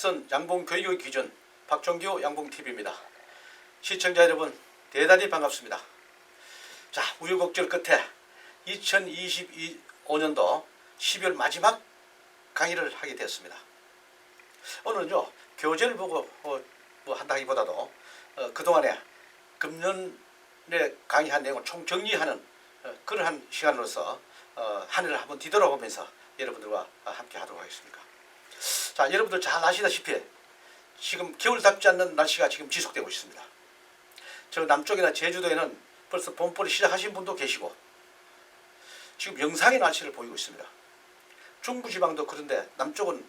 앞선 양봉교육의 기준 박종규 양봉TV입니다. 시청자 여러분 대단히 반갑습니다. 자, 우여곡절 끝에 2025년도 12월 마지막 강의를 하게 되었습니다. 오늘은요 교재를 보고 뭐 한다기보다도 그동안에 금년에 강의한 내용을 총 정리하는 그러한 시간으로서 한 해를 한번 뒤돌아보면서 여러분들과 함께 하도록 하겠습니다. 자, 여러분들 잘 아시다시피 지금 겨울답지 않는 날씨가 지금 지속되고 있습니다. 저 남쪽이나 제주도에는 벌써 봄벌이 시작하신 분도 계시고 지금 영상의 날씨를 보이고 있습니다. 중부지방도 그런데 남쪽은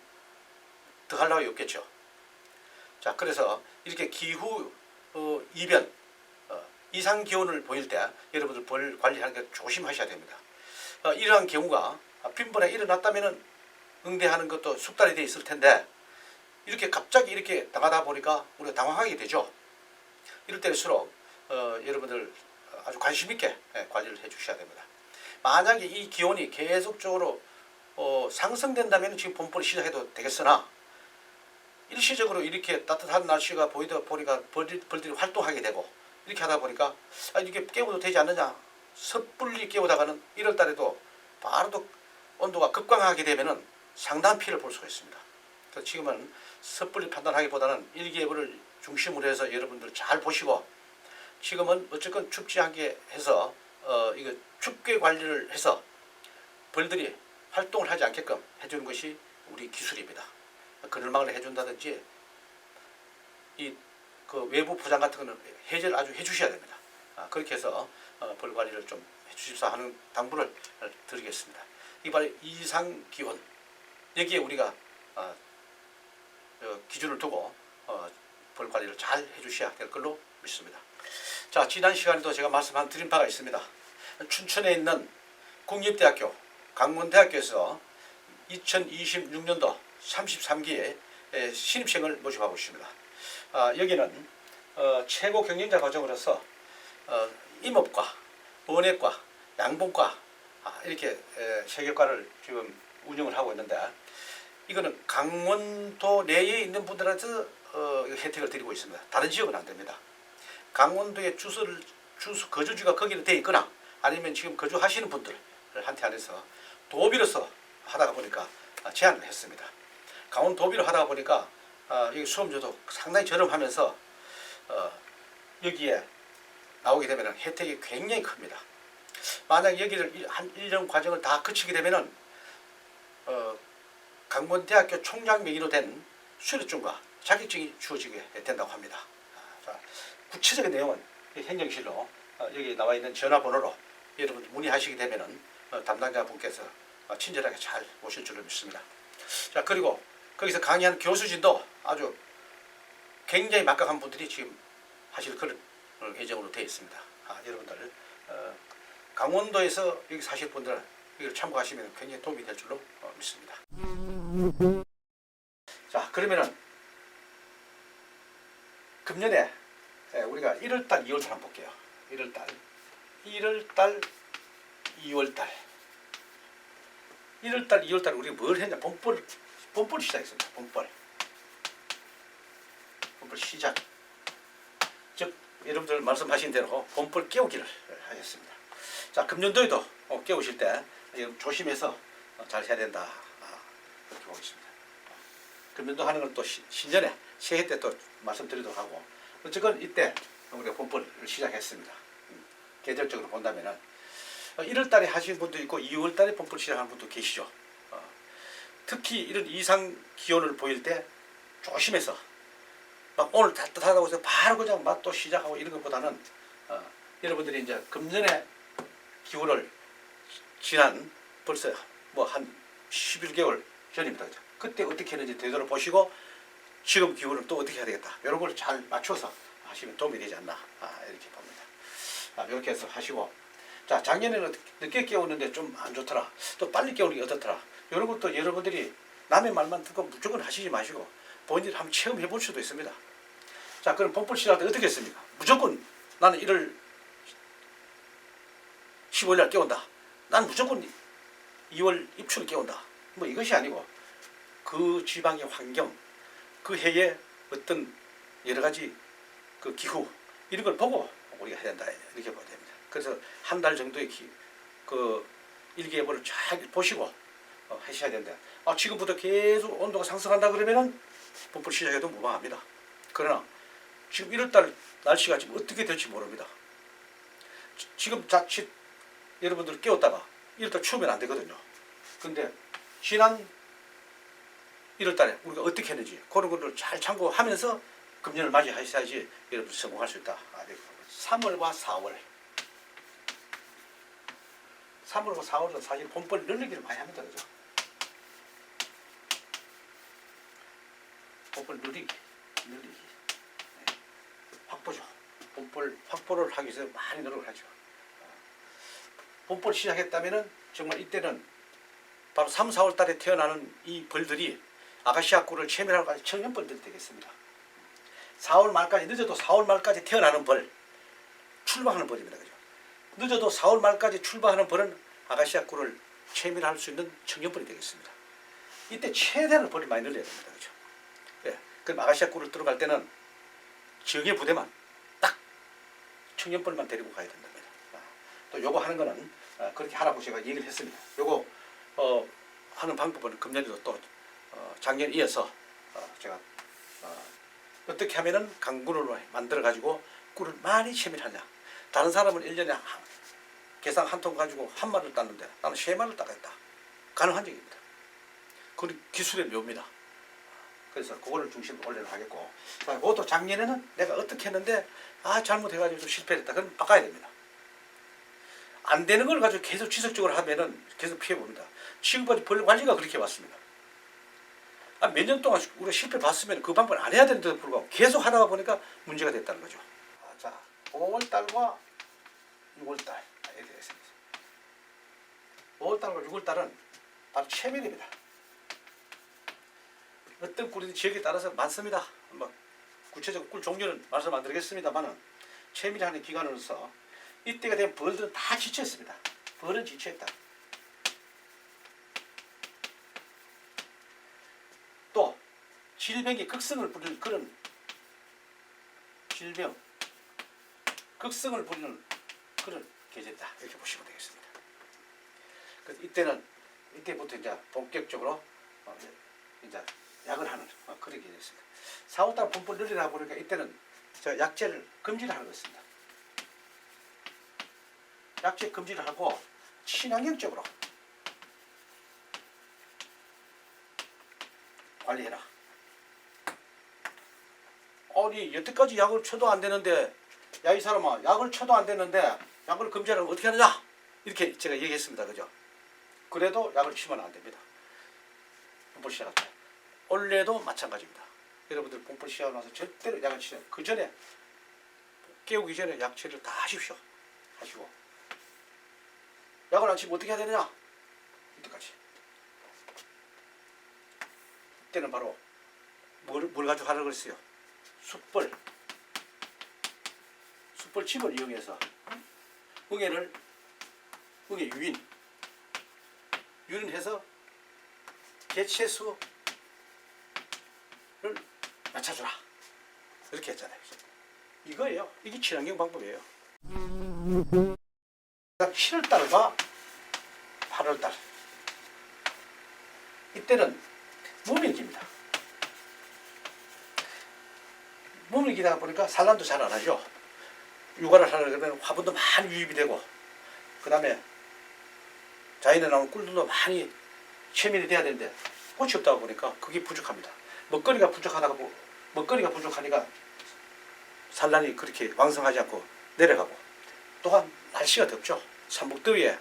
더할 나위 없겠죠. 자, 그래서 이렇게 기후 이변 이상 기온을 보일 때 여러분들 벌 관리하는 게 조심하셔야 됩니다. 이러한 경우가 빈번에 일어났다면 응대하는 것도 숙달이 되어 있을 텐데 이렇게 갑자기 이렇게 당하다 보니까 우리가 당황하게 되죠. 이럴 때일수록 여러분들 아주 관심 있게 관리를 해 주셔야 됩니다. 만약에 이 기온이 계속적으로 상승된다면 지금 봄벌이 시작해도 되겠으나 일시적으로 이렇게 따뜻한 날씨가 보이다 보니까 벌들이 활동하게 되고 이렇게 하다 보니까 이렇게 깨워도 되지 않느냐 섣불리 깨우다가는 1월 달에도 바로 온도가 급강하게 되면은 상당한 피해를 볼 수가 있습니다. 그래서 지금은 섣불리 판단하기보다는 일기예보를 중심으로 해서 여러분들 잘 보시고 지금은 어쨌건 춥지 않게 해서 이거 춥게 관리를 해서 벌들이 활동을 하지 않게끔 해주는 것이 우리 기술입니다. 그늘막을 해준다든지 그 외부 포장 같은 거는 해제를 아주 해주셔야 됩니다. 그렇게 해서 벌 관리를 좀 해주십사 하는 당부를 드리겠습니다. 이번에 이상 기온 여기에 우리가 기준을 두고 벌 관리를 잘 해주셔야 될 걸로 믿습니다. 자, 지난 시간에도 제가 말씀한 드린 바가 있습니다. 춘천에 있는 국립대학교 강원대학교에서 2026년도 33기에 신입생을 모집하고 있습니다. 여기는 최고 경영자 과정으로서 임업과 원예과 양봉과 이렇게 세 교과를 지금 운영을 하고 있는데 이거는 강원도 내에 있는 분들한테 혜택을 드리고 있습니다. 다른 지역은 안 됩니다. 강원도에 거주지가 거기는 돼 있거나 아니면 지금 거주하시는 분들한테 한해서 도비로서 하다가 보니까 제안을 했습니다. 강원 도비로 하다가 보니까 여기 수험료도 상당히 저렴하면서 여기에 나오게 되면 혜택이 굉장히 큽니다. 만약 여기를 한 1년 과정을 다 거치게 되면은 강원대학교 총장 명의로 된 수료증과 자격증이 주어지게 된다고 합니다. 자, 구체적인 내용은 행정실로 여기 나와 있는 전화번호로 여러분 문의하시게 되면은 담당자 분께서 친절하게 잘 오실 줄로 믿습니다. 자, 그리고 거기서 강의하는 교수진도 아주 굉장히 막강한 분들이 지금 하실 그런 예정으로 되어 있습니다. 여러분들 강원도에서 여기 사실 분들 이걸 참고하시면 굉장히 도움이 될 줄로 믿습니다. 자, 그러면은 금년에 우리가 1월달, 2월달 한번 볼게요. 1월달, 2월달. 1월달, 2월달 우리가 뭘 했냐? 봄벌 시작했습니다. 봄벌 시작. 즉 여러분들 말씀하신 대로 봄벌 깨우기를 하셨습니다. 자, 금년도에도 깨우실 때 조심해서 잘 해야 된다. 그렇게 보겠습니다. 금년도 하는 건 또 신년에 새해 때 또 말씀드리도록 하고 어쨌건 이때 우리가 봄벌을 시작했습니다. 계절적으로 본다면은 1월 달에 하시는 분도 있고 2월 달에 봄벌 시작하는 분도 계시죠. 특히 이런 이상 기온을 보일 때 조심해서 막 오늘 따뜻하다고 해서 바로 그냥 막 또 시작하고 이런 것보다는 여러분들이 이제 금년에 기온을 지난 벌써 뭐 한 11개월 전입니다. 그때 어떻게 했는지 되돌아보시고 지금 기온을 또 어떻게 해야 되겠다. 이런 걸 잘 맞춰서 하시면 도움이 되지 않나 이렇게 봅니다. 이렇게 해서 하시고 자, 작년에는 늦게 깨우는데 좀 안 좋더라. 또 빨리 깨우는 게 어떻더라. 이런 것도 여러분들이 남의 말만 듣고 무조건 하시지 마시고 본인이 한번 체험해 볼 수도 있습니다. 자, 그럼 봄벌 시작할 때 어떻게 했습니까? 무조건 나는 1월 15일 날 깨운다. 난 무조건 2월 입춘을 깨운다. 뭐 이것이 아니고 그 지방의 환경, 그 해에 어떤 여러 가지 그 기후 이런 걸 보고 우리가 해야 된다 이렇게 봐야 됩니다. 그래서 한 달 정도의 그 일기예보를 잘 보시고 하셔야 된다. 지금부터 계속 온도가 상승한다 그러면은 봄불 시작해도 무방합니다. 그러나 지금 1월달 날씨가 지금 어떻게 될지 모릅니다. 지금 자칫 여러분들 깨웠다가 1월달 추우면 안 되거든요. 근데 지난 1월달에 우리가 어떻게 했는지 그런 것을 잘 참고하면서 금년을 맞이하셔야지 여러분 성공할 수 있다. 3월과 4월 3월과 4월은 사실 봄벌 늘리기를 많이 합니다. 그죠? 봄벌 늘리기 네. 확보죠. 봄벌 확보를 하기 위해서 많이 노력을 하죠. 봄벌 시작했다면은 정말 이때는 바로 3, 4월 달에 태어나는 이 벌들이 아가시아 꿀을 체멸하고 청년벌들이 되겠습니다. 4월 말까지 늦어도 4월 말까지 태어나는 벌 출방하는 벌입니다. 그죠? 늦어도 4월 말까지 출방하는 벌은 아가시아 꿀을 체멸할 수 있는 청년벌이 되겠습니다. 이때 최대한 벌이 많이 늘려야 됩니다. 그죠? 예. 그럼 아가시아 꿀을 들어갈 때는 정예 부대만 딱 청년벌만 데리고 가야 된답니다. 또 요거 하는 거는 그렇게 하라고 제가 얘기를 했습니다. 요거 하는 방법은 금년에도 또 작년 이어서 제가 어떻게 하면은 강군을 만들어 가지고 꿀을 많이 체밀하냐. 다른 사람은 1년에 게상 한 통 가지고 한 마리를 땄는데 나는 3마리를 따겠다. 가능한 얘기입니다. 그건 기술의 묘입니다. 그래서 그거를 중심으로 원래는 하겠고, 그것도 작년에는 내가 어떻게 했는데 잘못해가지고 좀 실패했다. 그럼 바꿔야 됩니다. 안 되는 걸 가지고 계속 지속적으로 하면은 계속 피해 봅니다. 지금까지 벌 관리가 그렇게 왔습니다. 몇 년 동안 우리가 실패 봤으면 그 방법을 안 해야 되는데도 불구하고 계속 하다가 보니까 문제가 됐다는 거죠. 자, 5월달과 6월달 이렇게 되겠습니다. 5월달과 6월달은 바로 체밀입니다. 어떤 꿀이 지역에 따라서 많습니다. 구체적 꿀 종류는 말씀 안 드리겠습니다만은 체밀하는 기간으로서 이때가 되면 벌들은 다 지쳐있습니다. 벌은 지쳐있다. 또 질병이 극성을 부리는 그런 질병, 극성을 부리는 그런 계절이다. 이렇게 보시면 되겠습니다. 그래서 이때부터 이제 본격적으로 이제 약을 하는 그런 계절이었습니다. 4월달 봄벌 늘리다 보니까 이때는 약재를 금지를 하는 것입니다. 약재 금지를 하고 친환경적으로 관리해라. 아니 여태까지 약을 쳐도 안 되는데 야 이 사람아 약을 쳐도 안 되는데 약을 금지하려면 어떻게 하느냐 이렇게 제가 얘기했습니다. 그죠? 그래도 약을 치면 안 됩니다. 봄벌 시작할 때 올해도 마찬가지입니다. 여러분들 봄벌 시작하고 나서 절대로 약을 치지 않아요. 그 전에 깨우기 전에 약치를 다 하십시오. 하시고 약을 안 치면 어떻게 해야 되느냐 이때까지. 이때는 바로 뭘 가지고 하라고 그랬어요? 숯벌칩을 이용해서 응애 유인해서 개체수를 맞춰주라 이렇게 했잖아요. 이거예요. 이게 친환경 방법이에요. 7월달과 8월달 이때는 무밀기입니다. 무밀기다 보니까 산란도 잘 안 하죠. 육아를 하려 그러면 화분도 많이 유입이 되고 그 다음에 자연에 나오는 꿀들도 많이 체밀이 돼야 되는데 꽃이 없다 보니까 그게 부족합니다. 먹거리가 부족하니까 산란이 그렇게 왕성하지 않고 내려가고 또한 날씨가 덥죠. 삼복더위에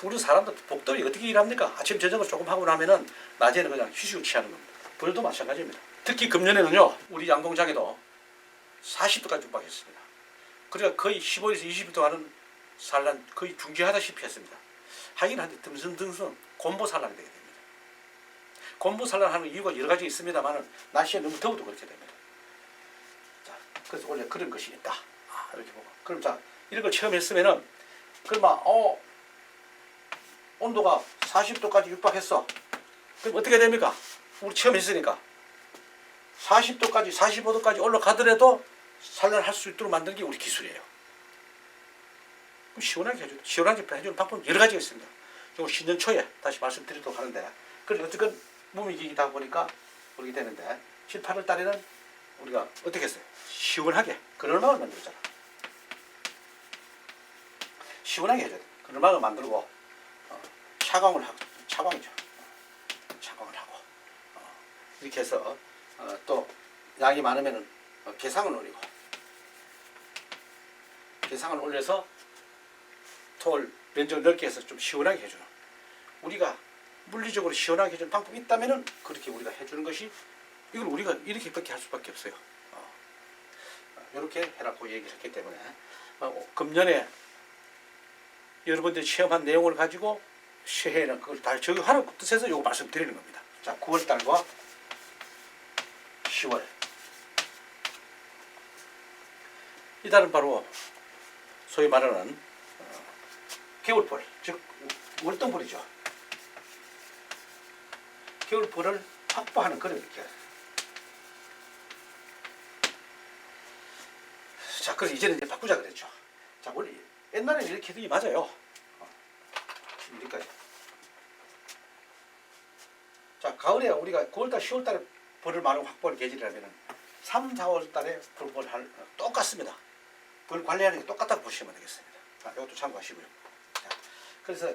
우리 사람들 복더위 어떻게 일합니까? 아침 저녁을 조금 하고 나면은 낮에는 그냥 휴식을 취하는 겁니다. 벌도 마찬가지입니다. 특히 금년에는요 우리 양동장에도 40도까지 육박했습니다. 그러니까 거의 15에서 20일 동안은 산란 거의 중지하다시피 했습니다. 하긴 한데 듬성듬성 곰보 산란이 되게 됩니다. 곰보 산란하는 이유가 여러 가지 있습니다만은 날씨가 너무 더워도 그렇게 됩니다. 자, 그래서 원래 그런 것이 있다. 이렇게 보고. 그럼 자, 이런 걸 처음 했으면은 그러면 온도가 40도까지 육박했어. 그럼 어떻게 됩니까? 우리 처음 했으니까 40도까지 45도까지 올라가더라도 산란할 수 있도록 만드는 게 우리 기술이에요. 그럼 시원하게 해줘. 시원하게 해주는 방법은 여러 가지가 있습니다. 이거 신년 초에 다시 말씀드리도록 하는데, 그래서 어쨌든 몸이 기다 보니까 그렇게 되는데 7, 8월 달에는 우리가 어떻게 했어요? 시원하게 그늘막을 만들었잖아. 시원하게 해줘야 돼. 그늘막을 만들고 차광을 하고, 차광이죠. 차광을 하고 이렇게 해서 또 양이 많으면은 개상을 올리고, 개상을 올려서 톨 면적을 넓게 해서 좀 시원하게 해주는, 우리가 물리적으로 시원하게 해주는 방법이 있다면은 그렇게 우리가 해주는 것이, 이걸 우리가 이렇게밖에 할 수밖에 없어요. 이렇게 해라고 얘기를 했기 때문에 금년에 여러분들이 체험한 내용을 가지고 새해에는 그걸 다 적용하는 뜻에서 이거 말씀드리는 겁니다. 자, 9월달과 10월, 이 달은 바로 소위 말하는 겨울벌, 즉 월동벌이죠. 겨울벌을 확보하는 그런 느낌. 자, 그래서 이제는 이제 바꾸자 그랬죠. 자, 원래 옛날에는 이렇게 해도 맞아요. 여기까지. 자, 가을에 우리가 9월달, 10월달에 벌을 많이 확보할 계절이라면은 3, 4월달에 벌을 똑같습니다. 벌 관리하는 게 똑같다고 보시면 되겠습니다. 자, 이것도 참고하시고요. 자, 그래서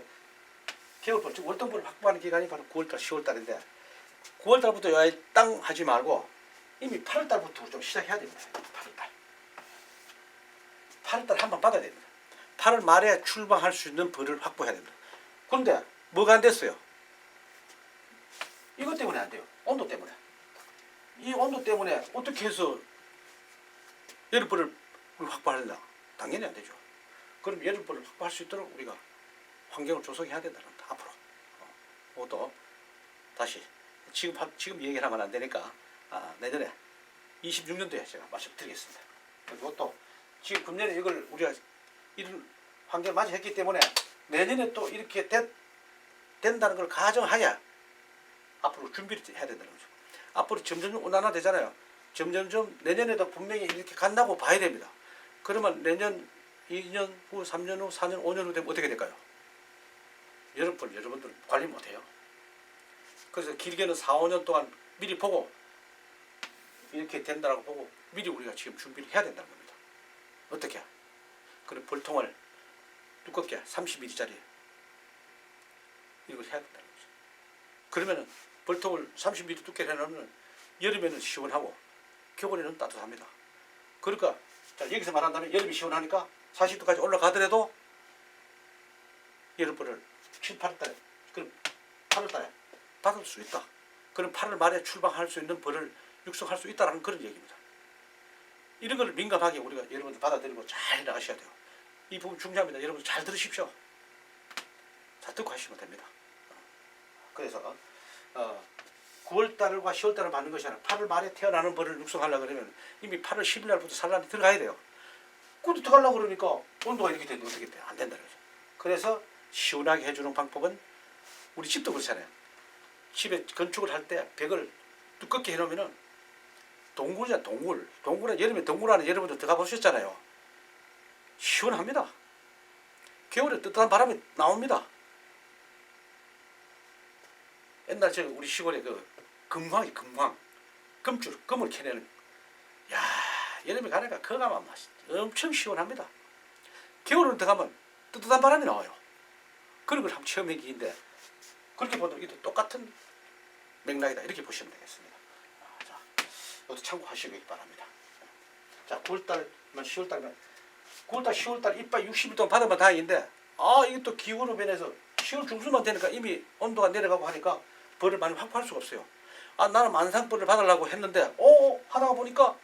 겨울벌, 즉 월동벌을 확보하는 기간이 바로 9월달, 10월달인데 9월달부터 여기 땅 하지 말고 이미 8월달부터 좀 시작해야 됩니다. 8월달. 8월달 한 번 받아야 됩니다. 8월 말에 출방할 수 있는 벌을 확보해야 됩니다. 그런데 뭐가 안 됐어요? 이것 때문에 안 돼요. 온도 때문에. 이 온도 때문에 어떻게 해서 여름벌을 확보하려나? 당연히 안 되죠. 그럼 여름벌을 확보할 수 있도록 우리가 환경을 조성해야 된다는 겁니다. 앞으로. 그것도 다시 지금 얘기를 하면 안 되니까 내년에 26년도에 제가 말씀드리겠습니다. 그것도 지금 금년에 이걸 우리가 이런 환경을 맞이했기 때문에 내년에 또 이렇게 된다는 걸 가정하야 앞으로 준비를 해야 된다는 거죠. 앞으로 점점 온난화되잖아요. 점점점 내년에도 분명히 이렇게 간다고 봐야 됩니다. 그러면 내년 2년 후, 3년 후, 4년, 5년 후 되면 어떻게 될까요? 여러분들 관리 못해요. 그래서 길게는 4, 5년 동안 미리 보고 이렇게 된다고 보고 미리 우리가 지금 준비를 해야 된다는 겁니다. 어떻게? 그런 벌통을 두껍게 30mm짜리 이걸 해야 된다는 거죠. 그러면은 벌통을 30mm 두께 해놓으면 여름에는 시원하고 겨울에는 따뜻합니다. 그러니까 자, 여기서 말한다면 여름이 시원하니까 40도까지 올라가더라도 여름벌을 7, 8월달에 그럼 8월달에 받을 수 있다. 그럼 8월 말에 출방할 수 있는 벌을 육성할 수 있다는 그런 얘기입니다. 이런 걸 민감하게 우리가 여러분들 받아들이고 잘 나가셔야 돼요. 이 부분 중요합니다. 여러분들 잘 들으십시오. 잘 듣고 하시면 됩니다. 그래서 9월달과 10월달을 맞는 것이 아니라 8월 말에 태어나는 벌을 육성하려고 그러면 이미 8월 10일 날부터 산란이 들어가야 돼요. 그것도 들어가려고 그러니까 온도가 이렇게 되는데 어떻게 돼? 안 된다는 거죠. 그래서 시원하게 해주는 방법은 우리 집도 그렇잖아요. 집에 건축을 할 때 벽을 두껍게 해놓으면은 동굴이잖아. 동굴은 여름에 동굴 안에 여러분들 들어가 보셨잖아요. 시원합니다. 겨울에 뜨뜻한 바람이 나옵니다. 옛날 저 우리 시골에 그 금을 캐내는, 야, 여름에 가니까 그거 가면 엄청 시원합니다. 겨울은 들어가면 뜨뜻한 바람이 나와요. 그런 걸 한번 체험해기인데 그렇게 보면 이것도 똑같은 맥락이다 이렇게 보시면 되겠습니다. 자, 이것도 참고하시기 바랍니다. 자, 9월달, 10월달이면 9월달, 10월달 이빨 60일 동안 받으면 다행인데 이것도 기후로 변해서 10월 중순만 되니까 이미 온도가 내려가고 하니까 벌을 많이 확보할 수가 없어요. 나는 만상벌을 받으려고 했는데 하다가 보니까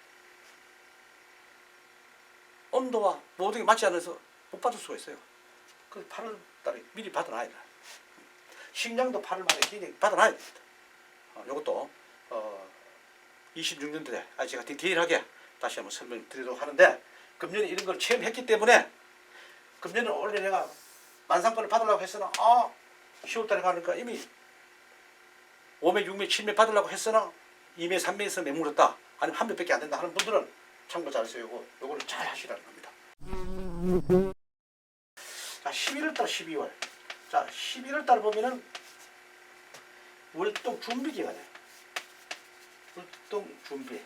온도와 모든 게 맞지 않아서 못 받을 수가 있어요. 그래서 8월 달에 미리 받아놔야 돼요. 식량도 8월 말에 미리 받아놔야 됩니다. 이것도 26년도에 제가 디테일하게 다시 한번 설명드리도록 하는데, 금년에 이런 걸 체험했기 때문에 금년에 원래 내가 만상벌을 받으려고 했으나 10월달에 가니까 이미 5매, 6매, 7매 받으려고 했으나 2매 3매에서 매물었다 아니면 한 매밖에 안 된다 하는 분들은 참고 잘하세요. 요거를 잘 하시라는 겁니다. 자, 11월달 12월. 자, 11월달 보면은 월동 준비 기간이에요. 월동 준비.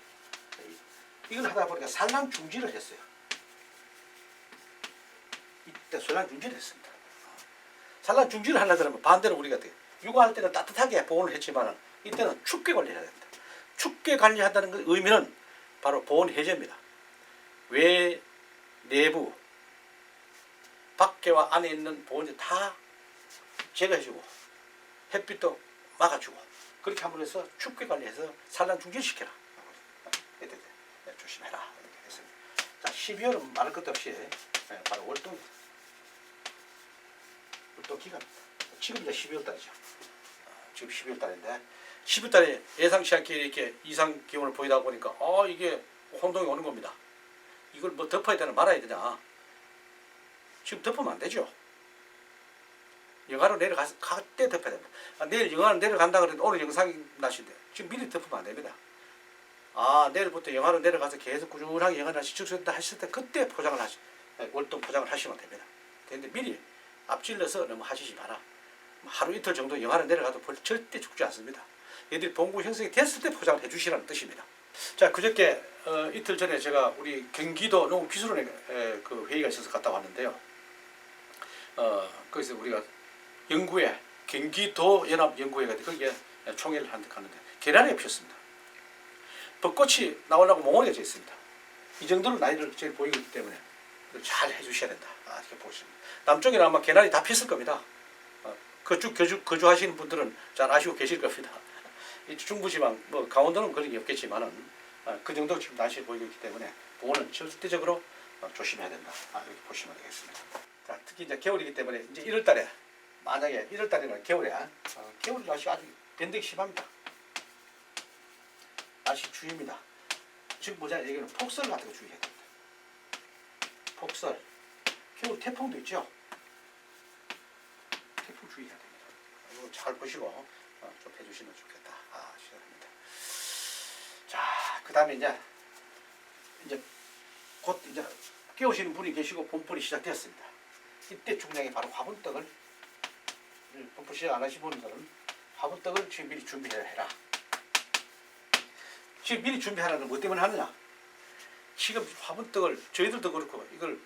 이걸 하다 보니까 산란 중지를 했어요. 이때 산란 중지를 했습니다. 산란 중지를 하려 그러면 반대로 우리가 육아할 때는 따뜻하게 보온을 했지만 이때는 춥게 관리해야 됩니다. 춥게 관리한다는 의미는 바로 보온 해제입니다. 외, 내부, 밖에와 안에 있는 보온이 다 제거해주고 햇빛도 막아주고 그렇게 함으로 해서 춥게 관리해서 산란 중지시켜라. 조심해라. 이렇게 했습니다. 자, 12월은 말할 것도 없이 바로 월동 기간입니다. 지금 이제 12월 달이죠. 지금 12월 달인데 12월 달에 예상치 않게 이렇게 이상 기온을 보이다 보니까 이게 혼동이 오는 겁니다. 이걸 뭐 덮어야 되나 말아야 되냐. 지금 덮으면 안 되죠. 영하로 갈 때 덮어야 됩니다. 내일 영하로 내려간다 그랬는데 오늘 영상이 날씨인데 지금 미리 덮으면 안 됩니다. 내일부터 영하로 내려가서 계속 꾸준하게 영하 날씨 축소된다 하실 때 그때 포장을 월동 포장을 하시면 됩니다. 근데 미리 앞질러서 너무 하시지 마라. 하루 이틀 정도 영하로 내려가도 절대 죽지 않습니다. 얘들이 봉구 형성이 됐을 때 포장을 해주시라는 뜻입니다. 자, 그저께 이틀 전에 제가 우리 경기도 농업기술원에 그 회의가 있어서 갔다 왔는데요. 거기서 우리가 연구회, 경기도 연합 연구회가 거기에 총회를 갔는데 계란이 피었습니다. 벚꽃이 나오려고 몽골해져 있습니다. 이 정도로 나이를 제일 보이기 때문에 잘 해주셔야 된다. 이렇게 보십니다. 남쪽에는 아마 개나리 다 피었을 겁니다. 그쪽 거주하시는 분들은 잘 아시고 계실 겁니다. 중부지방, 뭐 강원도는 그런 게 없겠지만은 그 정도 지금 날씨를 보이고 있기 때문에 보온은 절대적으로 조심해야 된다. 이렇게 보시면 되겠습니다. 자, 특히 이제 겨울이기 때문에 이제 1월달에 만약에 1월달이나 겨울에 겨울 날씨 아주 변덕이 심합니다. 날씨 추위입니다. 지금 보자 얘기는 폭설 같은 거 주의해야 됩니다. 폭설, 겨울 태풍도 있죠. 태풍 주의해야 됩니다. 이거 잘 보시고 좀 해주시면 좋겠다. 시작합니다. 자, 그 다음에 이제 곧 이제 깨우시는 분이 계시고 봄벌이 시작되었습니다. 이때 중량이 바로 화분떡을 봄벌 시작 안 하신 분들은 화분떡을 지금 미리 준비해라. 지금 미리 준비하라는 건 뭐 때문에 하느냐? 지금 화분떡을 저희들도 그렇고 이걸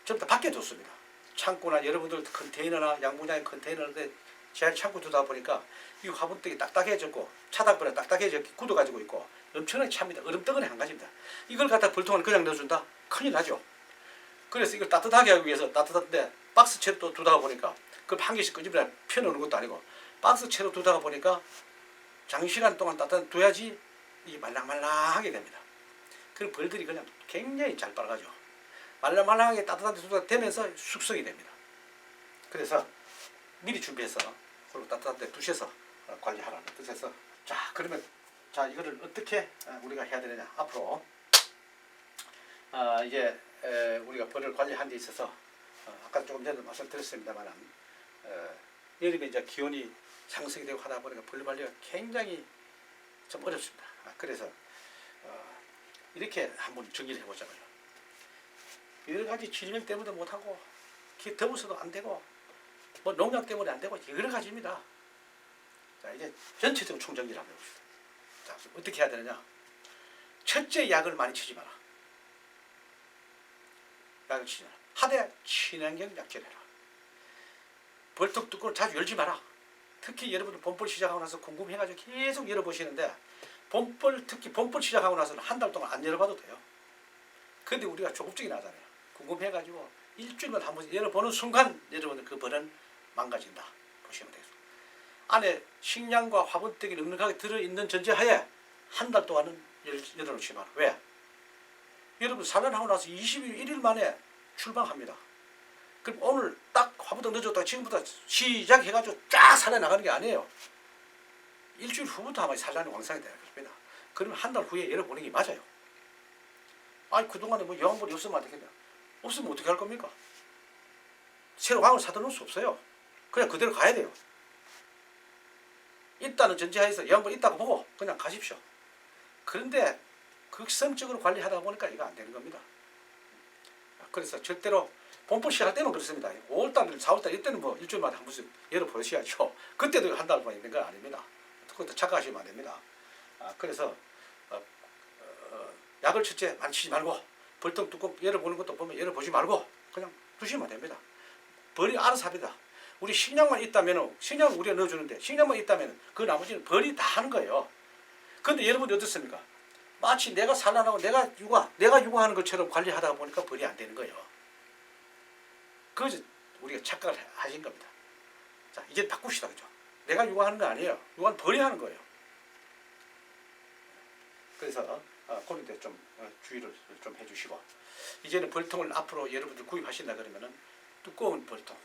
전부 다 밖에 뒀습니다. 창고나 여러분들 컨테이너나 양봉장의 컨테이너인데 제 창고 두다 보니까 이 화분떡이 딱딱해졌고 차닥보다 딱딱해졌고 굳어가지고 있고 엄청나게 찹니다. 얼음덩어리 한 가지입니다. 이걸 갖다 불통을 그냥 넣어준다? 큰일 나죠. 그래서 이걸 따뜻하게 하기 위해서 따뜻한데 박스채로 또 두다가 보니까 그걸 한 개씩 끄집어 펴놓는 것도 아니고 박스채로 두다가 보니까 장시간 동안 따뜻한 둬야지 이게 말랑말랑하게 됩니다. 그럼 벌들이 그냥 굉장히 잘 빨아가죠. 말랑말랑하게 따뜻한 데 두다 되면서 숙성이 됩니다. 그래서 미리 준비해서 그리고 따뜻한 데 두셔서 관리하라는 뜻에서 자, 그러면 자, 이거를 어떻게 우리가 해야 되느냐. 앞으로 이제 우리가 벌을 관리하는 데 있어서 아까 조금 전에 말씀드렸습니다만 여름에 이제 기온이 상승이 되고 하다 보니까 벌 관리가 굉장히 좀 어렵습니다. 그래서 이렇게 한번 정리를 해보자고요. 여러 가지 질병 때문에 못하고 더워서도 안 되고 뭐 농약 때문에 안 되고 여러 가지입니다. 자, 이제 전체적으로 총정리를 한번 해봅시다. 자, 어떻게 해야 되느냐. 첫째, 약을 많이 치지 마라. 약을 치지 마라. 하되 친환경 약재를 해라. 벌떡 뚜껑을 자주 열지 마라. 특히 여러분들 봄벌 시작하고 나서 궁금해가지고 계속 열어보시는데 특히 봄벌 시작하고 나서는 한 달 동안 안 열어봐도 돼요. 근데 우리가 조급증이 나잖아요. 궁금해가지고 일주일만 한번 열어보는 순간 여러분들 그 벌은 망가진다. 보시면 되겠습니다. 안에 식량과 화분떡이 넉넉하게 들어있는 전제하에 한 달 동안은 열어놓지 마라. 왜? 여러분 산란하고 나서 21일 만에 출방합니다. 그럼 오늘 딱 화분떡 넣어줬다가 지금부터 시작해가지고 쫙 산란해 나가는 게 아니에요. 일주일 후부터 아마 산란이 왕성이 되는 것입니다. 그러면 한 달 후에 열어보는 게 맞아요. 아니 그동안에 뭐 영양분이 없으면 안 되겠냐. 없으면 어떻게 할 겁니까? 새로 왕을 사다 놓을 수 없어요. 그냥 그대로 가야 돼요. 있다는 전제하에서 영번 있다고 보고 그냥 가십시오. 그런데 극성적으로 관리하다 보니까 이거 안 되는 겁니다. 그래서 절대로 본포 시작할 때는 그렇습니다. 5월달, 4월달 이때는 뭐 일주일마다 한 번씩 열어보셔야죠. 그때도 한 달만 있는 건 아닙니다. 그것도 착각하시면 안 됩니다. 그래서 약을 첫째 많이 치지 말고 벌통 뚜껑 열어보는 것도 보면 열어보지 말고 그냥 두시면 됩니다. 벌이 알아서 합니다. 우리 식량만 있다면 식량은 우리가 넣어주는데 식량만 있다면 그 나머지는 벌이 다 하는 거예요. 그런데 여러분이 어떻습니까? 마치 내가 산란하고 내가 육아하는 것처럼 관리하다 보니까 벌이 안 되는 거예요. 그것이 우리가 착각을 하신 겁니다. 자, 이제 바꿉시다. 그죠? 내가 육아하는 거 아니에요. 육아는 벌이 하는 거예요. 그래서 거기에 좀 주의를 좀 해주시고, 이제는 벌통을 앞으로 여러분들 구입하신다 그러면은 두꺼운 벌통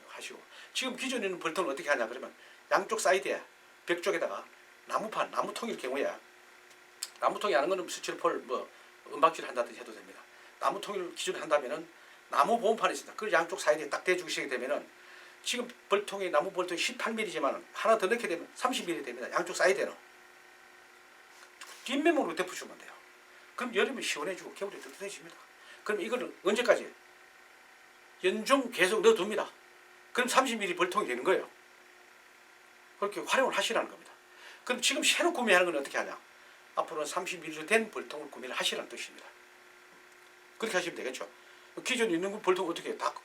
하시고, 지금 기존에 있는 벌통을 어떻게 하냐 그러면 양쪽 사이드에 벽 쪽에다가 나무판, 나무통일 경우에 나무통이 아는 거는 스티로폴 뭐 은박지를 한다든지 해도 됩니다. 나무통을 기준으로 한다면은 나무 보온판이 있습니다. 그걸 양쪽 사이드에 딱 대주기 시작이 되면은 지금 벌통이 나무 벌통이 18mm지만 하나 더 넣게 되면 30mm 됩니다. 양쪽 사이드에는 뒷면으로 덮으시면 돼요. 그럼 여름에 시원해지고 겨울에 뜨뜻해집니다. 그럼 이거를 언제까지? 연중 계속 넣어둡니다. 그럼 30mm 벌통이 되는 거예요. 그렇게 활용을 하시라는 겁니다. 그럼 지금 새로 구매하는 건 어떻게 하냐? 앞으로는 30mm 된 벌통을 구매를 하시라는 뜻입니다. 그렇게 하시면 되겠죠. 기존에 있는 벌통 어떻게 해? 딱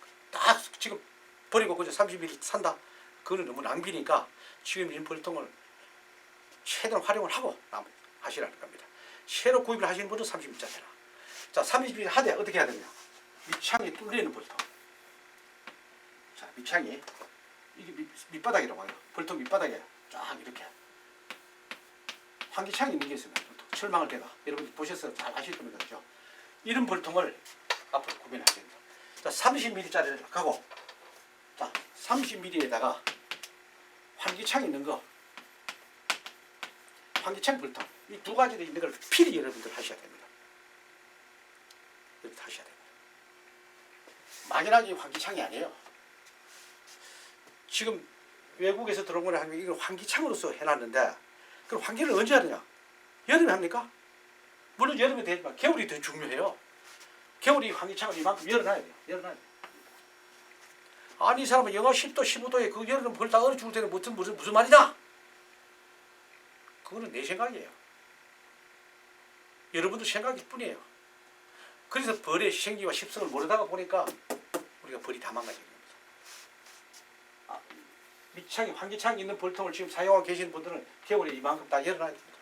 지금 버리고 그저 30mm 산다? 그거는 너무 낭비니까 지금 있는 벌통을 최대한 활용을 하고 하시라는 겁니다. 새로 구입을 하시는 분은 30mm 해라. 자, 30mm 하되 어떻게 해야 되냐? 밑창이 뚫리는 벌통. 자, 밑창이 이게 밑바닥이라고 해요. 벌통 밑바닥에 쫙 이렇게 환기창이 있는 게 있습니다. 철망을 대가 여러분들 보셔서 잘 아실 겁니다. 그죠? 이런 벌통을 앞으로 구매를 하셔야 됩니다. 자, 30mm짜리를 하고, 자, 30mm에다가 환기창이 있는 거, 환기창 벌통, 이 두 가지로 있는 걸 필히 여러분들 하셔야 됩니다. 이렇게 하셔야 됩니다. 막연하게 환기창이 아니에요. 지금 외국에서 들어온 거를 하면 이걸 환기창으로서 해놨는데, 그럼 환기를 언제 하느냐? 여름에 합니까? 물론 여름에 되지만 겨울이 더 중요해요. 겨울이 환기창을 이만큼 열어놔야 돼요. 열어놔야 돼요. 아니, 이 사람은 영하 10도, 15도에 그 여름 벌 다 얼어 죽을 때는 무슨 말이냐? 그거는 내 생각이에요. 여러분도 생각일 뿐이에요. 그래서 벌의 생기와习성을 모르다가 보니까 우리가 벌이 다 망가지는 겁니다. 밑창이, 환기창이 있는 벌통을 지금 사용하고 계시는 분들은 겨울에 이만큼 다 열어놔야 됩니다.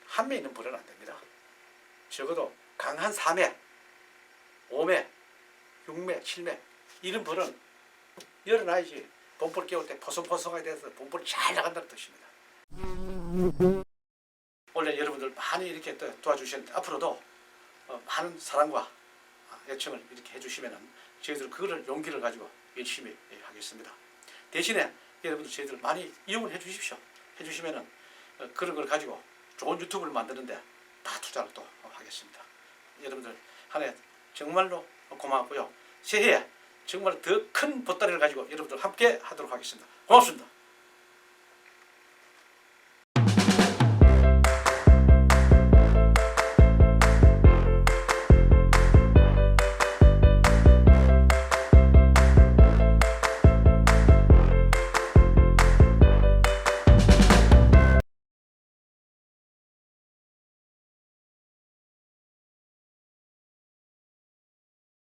한 매 있는 벌은 안 됩니다. 적어도 강한 4매, 5매, 6매, 7매 이런 벌은 열어놔야지 봄벌 깨울 때 포송포송하게 돼서 봄벌이 잘 나간다는 뜻입니다. 원래 여러분들 많이 이렇게 도와주시는데 앞으로도 많은 사랑과 애청을 이렇게 해주시면 저희들 그거를 용기를 가지고 열심히 하겠습니다. 대신에 여러분들 저희들 많이 이용을 해주십시오. 해주시면은 그런 걸 가지고 좋은 유튜브를 만드는데 다 투자를 또 하겠습니다. 여러분들 한 해 정말로 고맙고요. 새해에 정말 더 큰 보따리를 가지고 여러분들 함께 하도록 하겠습니다. 고맙습니다.